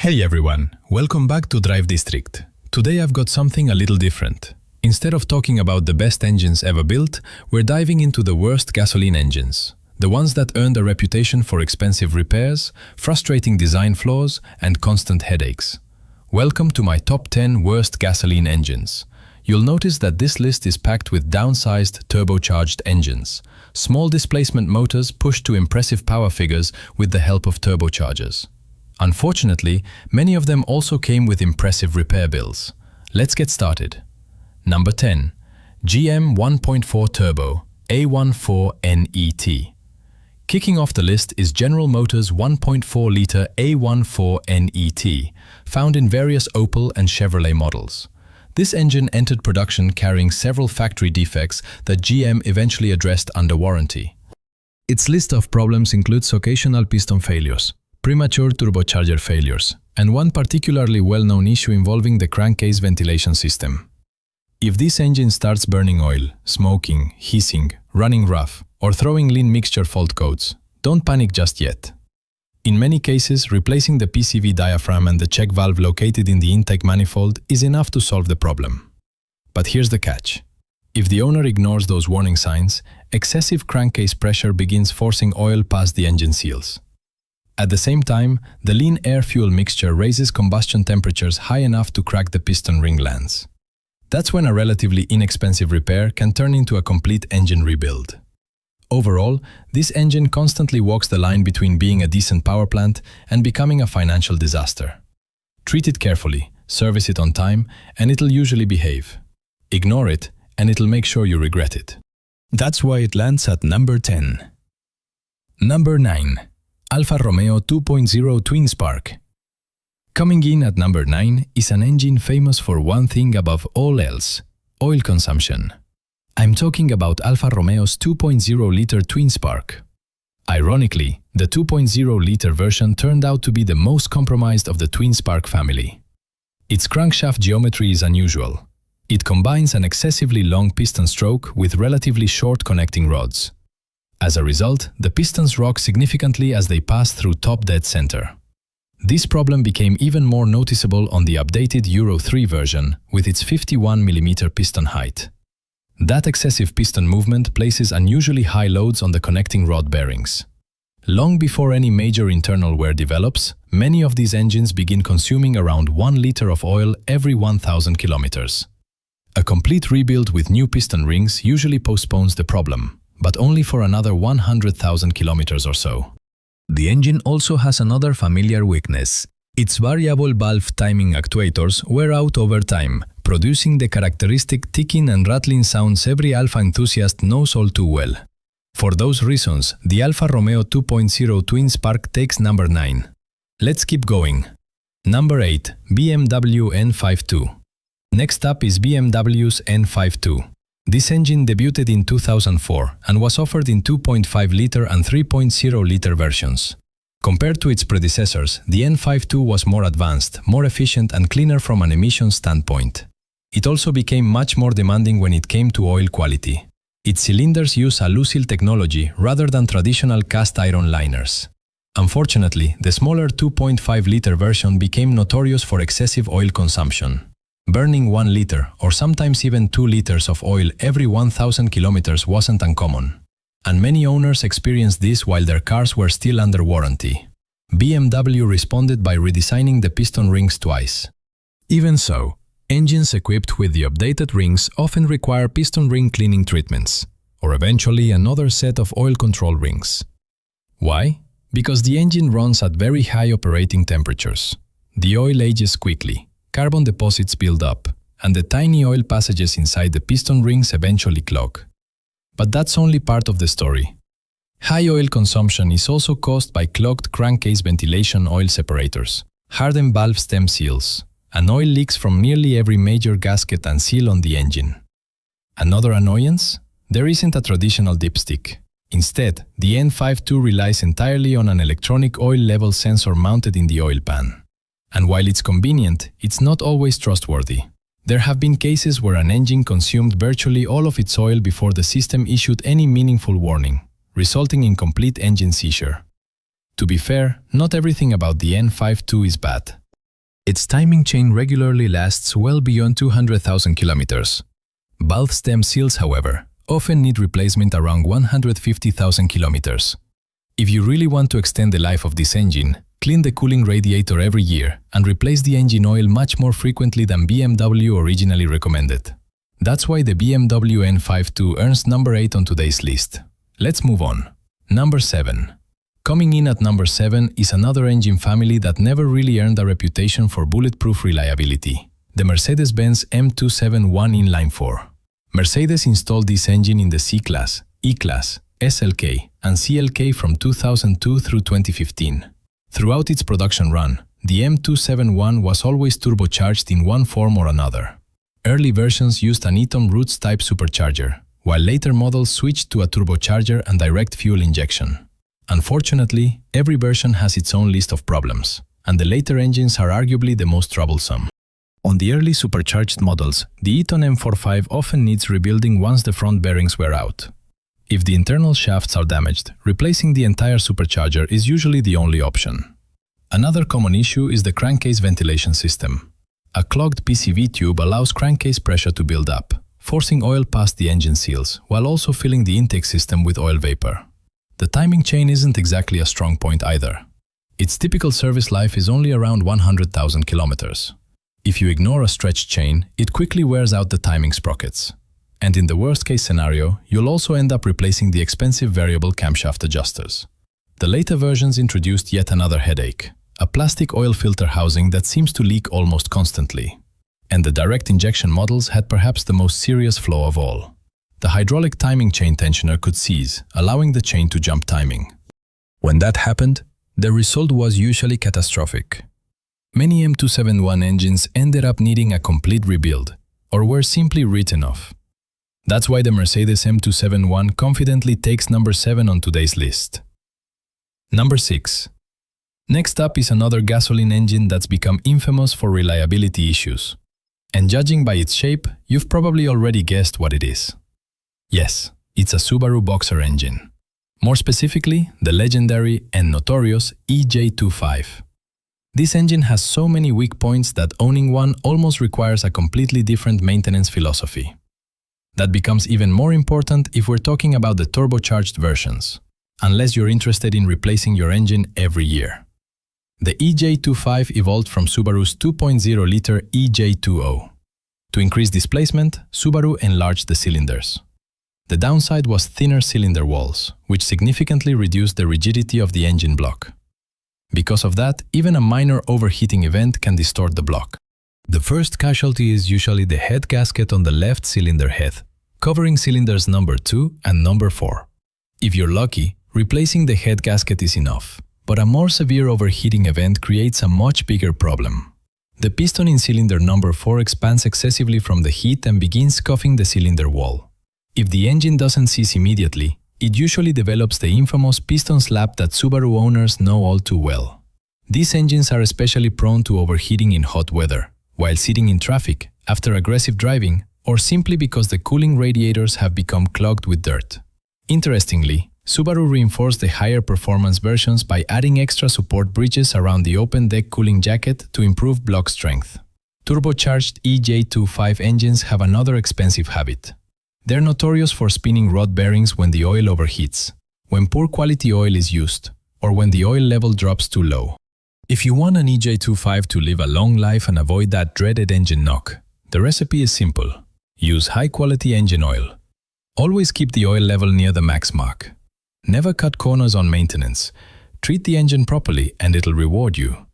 Hey everyone, welcome back to Drive District. Today I've got something a little different. Instead of talking about the best engines ever built, we're diving into the worst gasoline engines. The ones that earned a reputation for expensive repairs, frustrating design flaws, and constant headaches. Welcome to my top 10 worst gasoline engines. You'll notice that this list is packed with downsized, turbocharged engines. Small displacement motors pushed to impressive power figures with the help of turbochargers. Unfortunately, many of them also came with impressive repair bills. Let's get started. Number 10. GM 1.4 Turbo A14NET. Kicking off the list is General Motors 1.4-liter A14NET, found in various Opel and Chevrolet models. This engine entered production carrying several factory defects that GM eventually addressed under warranty. Its list of problems includes occasional piston failures, premature turbocharger failures, and one particularly well-known issue involving the crankcase ventilation system. If this engine starts burning oil, smoking, hissing, running rough, or throwing lean mixture fault codes, don't panic just yet. In many cases, replacing the PCV diaphragm and the check valve located in the intake manifold is enough to solve the problem. But here's the catch. If the owner ignores those warning signs, excessive crankcase pressure begins forcing oil past the engine seals. At the same time, the lean air-fuel mixture raises combustion temperatures high enough to crack the piston ring glands. That's when a relatively inexpensive repair can turn into a complete engine rebuild. Overall, this engine constantly walks the line between being a decent power plant and becoming a financial disaster. Treat it carefully, service it on time, and it'll usually behave. Ignore it, and it'll make sure you regret it. That's why it lands at number 10. Number 9. Alfa Romeo 2.0 Twin Spark. Coming in at number 9 is an engine famous for one thing above all else: oil consumption. I'm talking about Alfa Romeo's 2.0-liter Twin Spark. Ironically, the 2.0-liter version turned out to be the most compromised of the Twin Spark family. Its crankshaft geometry is unusual. It combines an excessively long piston stroke with relatively short connecting rods. As a result, the pistons rock significantly as they pass through top dead center. This problem became even more noticeable on the updated Euro 3 version with its 51mm piston height. That excessive piston movement places unusually high loads on the connecting rod bearings. Long before any major internal wear develops, many of these engines begin consuming around 1 liter of oil every 1,000 kilometers. A complete rebuild with new piston rings usually postpones the problem, but only for another 100,000 kilometers or so. The engine also has another familiar weakness. Its variable valve timing actuators wear out over time, producing the characteristic ticking and rattling sounds every Alfa enthusiast knows all too well. For those reasons, the Alfa Romeo 2.0 Twin Spark takes number 9. Let's keep going. Number 8. BMW N52. Next up is BMW's N52. This engine debuted in 2004 and was offered in 2.5-liter and 3.0-liter versions. Compared to its predecessors, the N52 was more advanced, more efficient and cleaner from an emissions standpoint. It also became much more demanding when it came to oil quality. Its cylinders use Alusil technology rather than traditional cast iron liners. Unfortunately, the smaller 2.5-liter version became notorious for excessive oil consumption. Burning 1 liter or sometimes even 2 liters of oil every 1,000 kilometers wasn't uncommon. And many owners experienced this while their cars were still under warranty. BMW responded by redesigning the piston rings twice. Even so, engines equipped with the updated rings often require piston ring cleaning treatments, or eventually another set of oil control rings. Why? Because the engine runs at very high operating temperatures. The oil ages quickly. Carbon deposits build up, and the tiny oil passages inside the piston rings eventually clog. But that's only part of the story. High oil consumption is also caused by clogged crankcase ventilation oil separators, hardened valve stem seals, and oil leaks from nearly every major gasket and seal on the engine. Another annoyance? There isn't a traditional dipstick. Instead, the N52 relies entirely on an electronic oil level sensor mounted in the oil pan. And while it's convenient, it's not always trustworthy. There have been cases where an engine consumed virtually all of its oil before the system issued any meaningful warning, resulting in complete engine seizure. To be fair, not everything about the N52 is bad. Its timing chain regularly lasts well beyond 200,000 kilometers. Valve stem seals, however, often need replacement around 150,000 kilometers. If you really want to extend the life of this engine, clean the cooling radiator every year and replace the engine oil much more frequently than BMW originally recommended. That's why the BMW N52 earns number 8 on today's list. Let's move on. Number 7. Coming in at number 7 is another engine family that never really earned a reputation for bulletproof reliability, the Mercedes-Benz M271 Inline-4. Mercedes installed this engine in the C-Class, E-Class, SLK, and CLK from 2002 through 2015. Throughout its production run, the M271 was always turbocharged in one form or another. Early versions used an Eaton Roots-type supercharger, while later models switched to a turbocharger and direct fuel injection. Unfortunately, every version has its own list of problems, and the later engines are arguably the most troublesome. On the early supercharged models, the Eaton M45 often needs rebuilding once the front bearings wear out. If the internal shafts are damaged, replacing the entire supercharger is usually the only option. Another common issue is the crankcase ventilation system. A clogged PCV tube allows crankcase pressure to build up, forcing oil past the engine seals, while also filling the intake system with oil vapor. The timing chain isn't exactly a strong point either. Its typical service life is only around 100,000 kilometers. If you ignore a stretched chain, it quickly wears out the timing sprockets. And in the worst-case scenario, you'll also end up replacing the expensive variable camshaft adjusters. The later versions introduced yet another headache, a plastic oil filter housing that seems to leak almost constantly. And the direct injection models had perhaps the most serious flaw of all. The hydraulic timing chain tensioner could seize, allowing the chain to jump timing. When that happened, the result was usually catastrophic. Many M271 engines ended up needing a complete rebuild, or were simply written off. That's why the Mercedes M271 confidently takes number 7 on today's list. Number 6. Next up is another gasoline engine that's become infamous for reliability issues. And judging by its shape, you've probably already guessed what it is. Yes, it's a Subaru Boxer engine. More specifically, the legendary and notorious EJ25. This engine has so many weak points that owning one almost requires a completely different maintenance philosophy. That becomes even more important if we're talking about the turbocharged versions, unless you're interested in replacing your engine every year. The EJ25 evolved from Subaru's 2.0-liter EJ20. To increase displacement, Subaru enlarged the cylinders. The downside was thinner cylinder walls, which significantly reduced the rigidity of the engine block. Because of that, even a minor overheating event can distort the block. The first casualty is usually the head gasket on the left cylinder head, covering cylinders number 2 and number 4. If you're lucky, replacing the head gasket is enough, but a more severe overheating event creates a much bigger problem. The piston in cylinder number 4 expands excessively from the heat and begins scuffing the cylinder wall. If the engine doesn't cease immediately, it usually develops the infamous piston slap that Subaru owners know all too well. These engines are especially prone to overheating in hot weather, while sitting in traffic, after aggressive driving, or simply because the cooling radiators have become clogged with dirt. Interestingly, Subaru reinforced the higher performance versions by adding extra support bridges around the open deck cooling jacket to improve block strength. Turbocharged EJ25 engines have another expensive habit. They're notorious for spinning rod bearings when the oil overheats, when poor quality oil is used, or when the oil level drops too low. If you want an EJ25 to live a long life and avoid that dreaded engine knock, the recipe is simple. Use high-quality engine oil. Always keep the oil level near the max mark. Never cut corners on maintenance. Treat the engine properly and it'll reward you.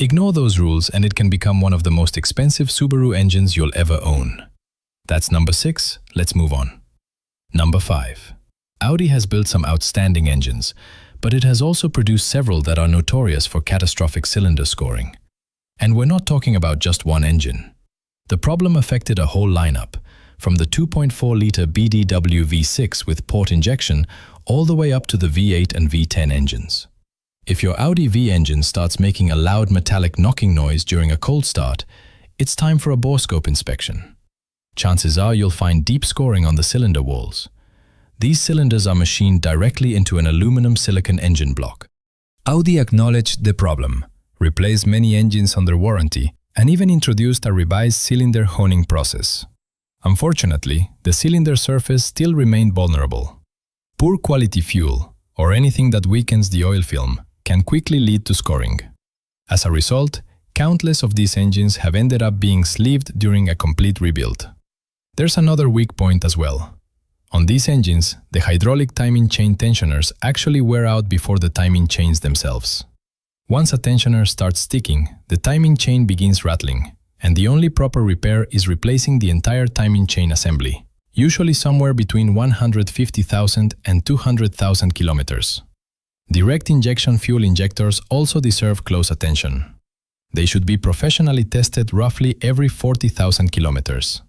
Ignore those rules and it can become one of the most expensive Subaru engines you'll ever own. That's number 6. Let's move on. Number 5. Audi has built some outstanding engines, but it has also produced several that are notorious for catastrophic cylinder scoring. And we're not talking about just one engine. The problem affected a whole lineup, from the 2.4-liter BDW V6 with port injection all the way up to the V8 and V10 engines. If your Audi V engine starts making a loud metallic knocking noise during a cold start, it's time for a borescope inspection. Chances are you'll find deep scoring on the cylinder walls. These cylinders are machined directly into an aluminum silicon engine block. Audi acknowledged the problem, replaced many engines under warranty, and even introduced a revised cylinder honing process. Unfortunately, the cylinder surface still remained vulnerable. Poor quality fuel, or anything that weakens the oil film, can quickly lead to scoring. As a result, countless of these engines have ended up being sleeved during a complete rebuild. There's another weak point as well. On these engines, the hydraulic timing chain tensioners actually wear out before the timing chains themselves. Once a tensioner starts sticking, the timing chain begins rattling, and the only proper repair is replacing the entire timing chain assembly, usually somewhere between 150,000 and 200,000 kilometers. Direct injection fuel injectors also deserve close attention. They should be professionally tested roughly every 40,000 kilometers.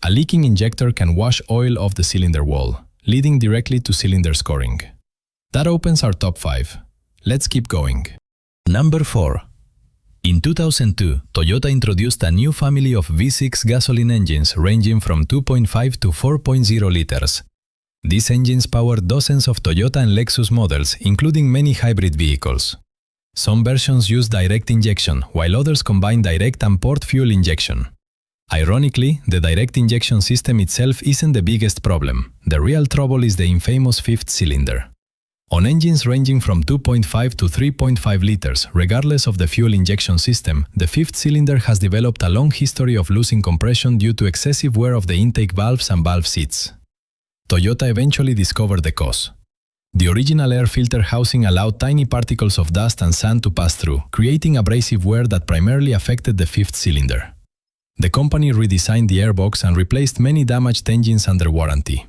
A leaking injector can wash oil off the cylinder wall, leading directly to cylinder scoring. That opens our top 5. Let's keep going. Number 4. In 2002, Toyota introduced a new family of V6 gasoline engines ranging from 2.5 to 4.0 liters. These engines powered dozens of Toyota and Lexus models, including many hybrid vehicles. Some versions use direct injection, while others combine direct and port fuel injection. Ironically, the direct injection system itself isn't the biggest problem. The real trouble is the infamous fifth cylinder. On engines ranging from 2.5 to 3.5 liters, regardless of the fuel injection system, the fifth cylinder has developed a long history of losing compression due to excessive wear of the intake valves and valve seats. Toyota eventually discovered the cause. The original air filter housing allowed tiny particles of dust and sand to pass through, creating abrasive wear that primarily affected the fifth cylinder. The company redesigned the airbox and replaced many damaged engines under warranty.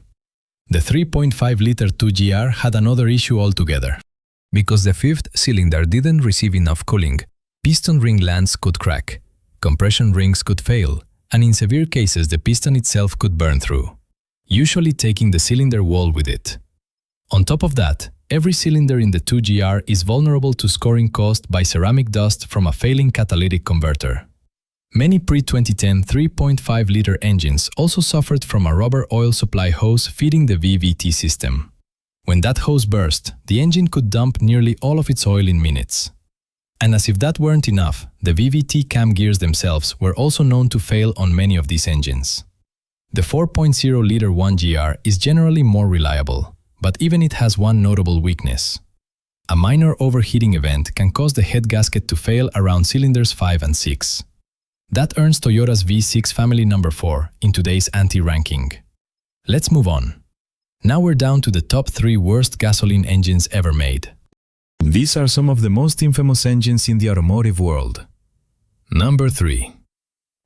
The 3.5-liter 2GR had another issue altogether. Because the fifth cylinder didn't receive enough cooling, piston ring lands could crack, compression rings could fail, and in severe cases the piston itself could burn through, usually taking the cylinder wall with it. On top of that, every cylinder in the 2GR is vulnerable to scoring caused by ceramic dust from a failing catalytic converter. Many pre-2010 3.5-liter engines also suffered from a rubber oil supply hose feeding the VVT system. When that hose burst, the engine could dump nearly all of its oil in minutes. And as if that weren't enough, the VVT cam gears themselves were also known to fail on many of these engines. The 4.0-liter 1GR is generally more reliable, but even it has one notable weakness. A minor overheating event can cause the head gasket to fail around cylinders 5 and 6. That earns Toyota's V6 family number 4 in today's anti-ranking. Let's move on. Now we're down to the top 3 worst gasoline engines ever made. These are some of the most infamous engines in the automotive world. Number 3.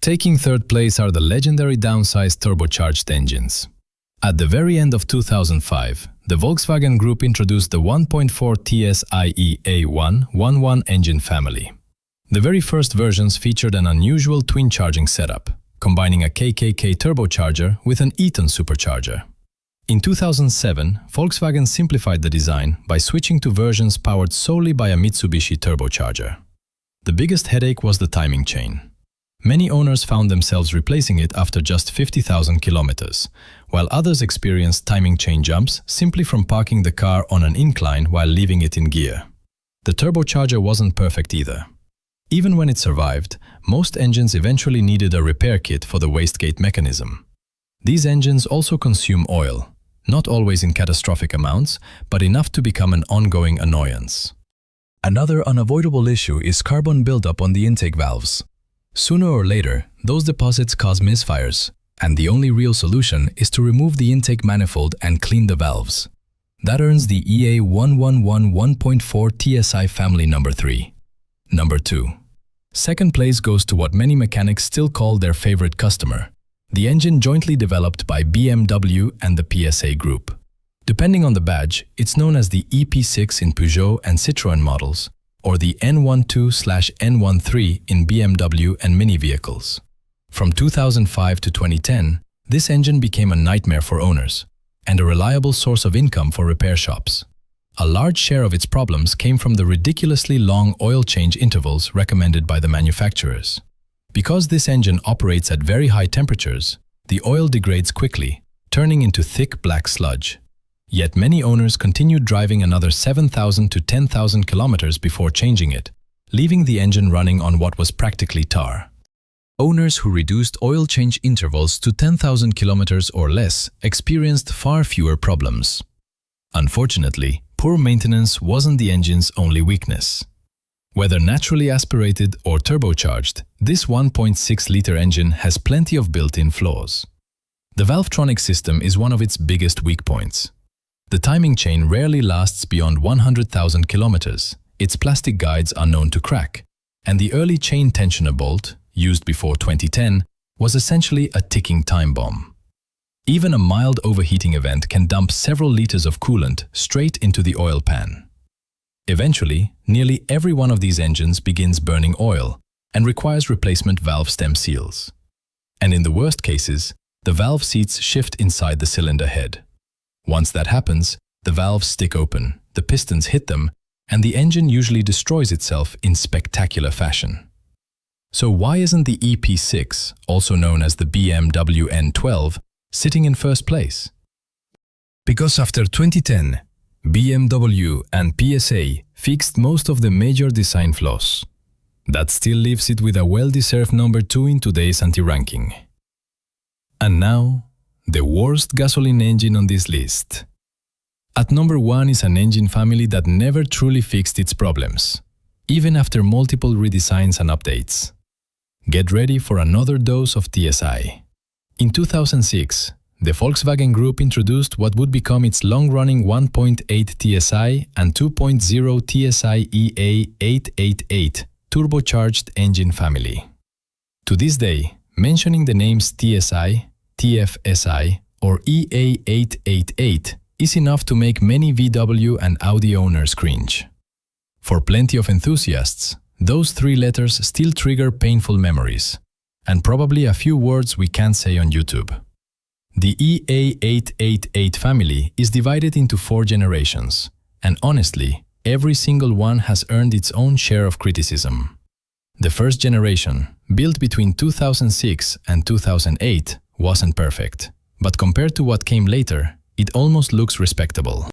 Taking third place are the legendary downsized turbocharged engines. At the very end of 2005, the Volkswagen Group introduced the 1.4 TSI A111 engine family. The very first versions featured an unusual twin charging setup, combining a KKK turbocharger with an Eaton supercharger. In 2007, Volkswagen simplified the design by switching to versions powered solely by a Mitsubishi turbocharger. The biggest headache was the timing chain. Many owners found themselves replacing it after just 50,000 kilometers, while others experienced timing chain jumps simply from parking the car on an incline while leaving it in gear. The turbocharger wasn't perfect either. Even when it survived, most engines eventually needed a repair kit for the wastegate mechanism. These engines also consume oil, not always in catastrophic amounts, but enough to become an ongoing annoyance. Another unavoidable issue is carbon buildup on the intake valves. Sooner or later, those deposits cause misfires, and the only real solution is to remove the intake manifold and clean the valves. That earns the EA111 1.4 TSI family number 3. Number 2. Second place goes to what many mechanics still call their favorite customer, the engine jointly developed by BMW and the PSA Group. Depending on the badge, it's known as the EP6 in Peugeot and Citroën models, or the N12/N13 in BMW and Mini vehicles. From 2005 to 2010, this engine became a nightmare for owners and a reliable source of income for repair shops. A large share of its problems came from the ridiculously long oil change intervals recommended by the manufacturers. Because this engine operates at very high temperatures, the oil degrades quickly, turning into thick black sludge. Yet many owners continued driving another 7,000 to 10,000 kilometers before changing it, leaving the engine running on what was practically tar. Owners who reduced oil change intervals to 10,000 kilometers or less experienced far fewer problems. Unfortunately, poor maintenance wasn't the engine's only weakness. Whether naturally aspirated or turbocharged, this 1.6-liter engine has plenty of built-in flaws. The Valvetronic system is one of its biggest weak points. The timing chain rarely lasts beyond 100,000 kilometers, its plastic guides are known to crack, and the early chain tensioner bolt, used before 2010, was essentially a ticking time bomb. Even a mild overheating event can dump several liters of coolant straight into the oil pan. Eventually, nearly every one of these engines begins burning oil and requires replacement valve stem seals. And in the worst cases, the valve seats shift inside the cylinder head. Once that happens, the valves stick open, the pistons hit them, and the engine usually destroys itself in spectacular fashion. So why isn't the EP6, also known as the BMW N12, sitting in first place? Because after 2010, BMW and PSA fixed most of the major design flaws. That still leaves it with a well-deserved number 2 in today's anti-ranking. And now, the worst gasoline engine on this list. At number 1 is an engine family that never truly fixed its problems, even after multiple redesigns and updates. Get ready for another dose of TSI. In 2006, the Volkswagen Group introduced what would become its long-running 1.8 TSI and 2.0 TSI EA888 turbocharged engine family. To this day, mentioning the names TSI, TFSI, or EA888 is enough to make many VW and Audi owners cringe. For plenty of enthusiasts, those 3 letters still trigger painful memories, and probably a few words we can't say on YouTube. The EA888 family is divided into 4 generations, and honestly, every single one has earned its own share of criticism. The first generation, built between 2006 and 2008, wasn't perfect, but compared to what came later, it almost looks respectable.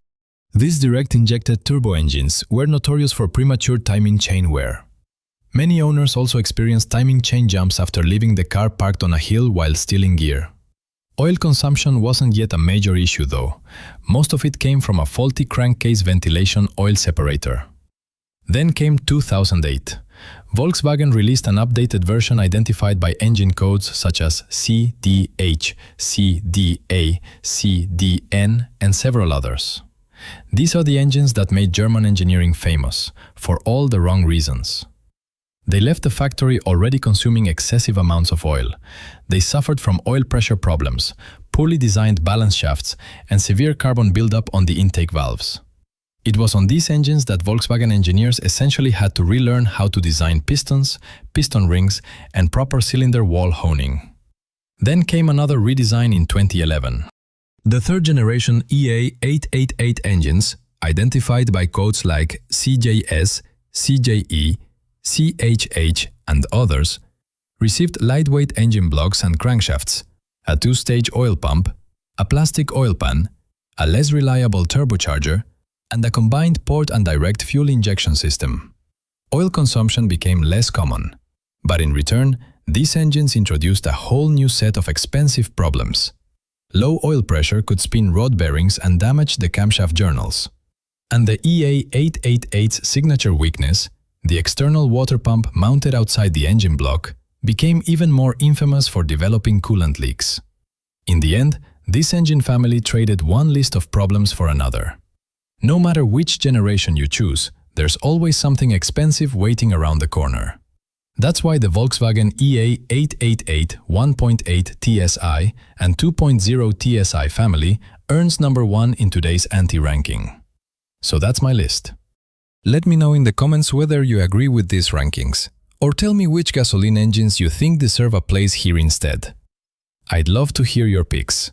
These direct-injected turbo engines were notorious for premature timing chain wear. Many owners also experienced timing chain jumps after leaving the car parked on a hill while still in gear. Oil consumption wasn't yet a major issue though. Most of it came from a faulty crankcase ventilation oil separator. Then came 2008. Volkswagen released an updated version identified by engine codes such as CDH, CDA, CDN, and several others. These are the engines that made German engineering famous, for all the wrong reasons. They left the factory already consuming excessive amounts of oil. They suffered from oil pressure problems, poorly designed balance shafts, and severe carbon buildup on the intake valves. It was on these engines that Volkswagen engineers essentially had to relearn how to design pistons, piston rings, and proper cylinder wall honing. Then came another redesign in 2011. The third generation EA888 engines, identified by codes like CJS, CJE, CHH, and others, received lightweight engine blocks and crankshafts, a 2-stage oil pump, a plastic oil pan, a less reliable turbocharger, and a combined port and direct fuel injection system. Oil consumption became less common, but in return, these engines introduced a whole new set of expensive problems. Low oil pressure could spin rod bearings and damage the camshaft journals. And the EA888's signature weakness, the external water pump mounted outside the engine block, became even more infamous for developing coolant leaks. In the end, this engine family traded one list of problems for another. No matter which generation you choose, there's always something expensive waiting around the corner. That's why the Volkswagen EA888 1.8 TSI and 2.0 TSI family earns number 1 in today's anti-ranking. So that's my list. Let me know in the comments whether you agree with these rankings, or tell me which gasoline engines you think deserve a place here instead. I'd love to hear your picks.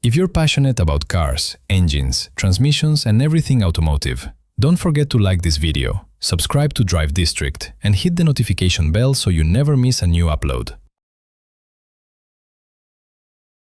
If you're passionate about cars, engines, transmissions, and everything automotive, don't forget to like this video, subscribe to Drive District, and hit the notification bell so you never miss a new upload.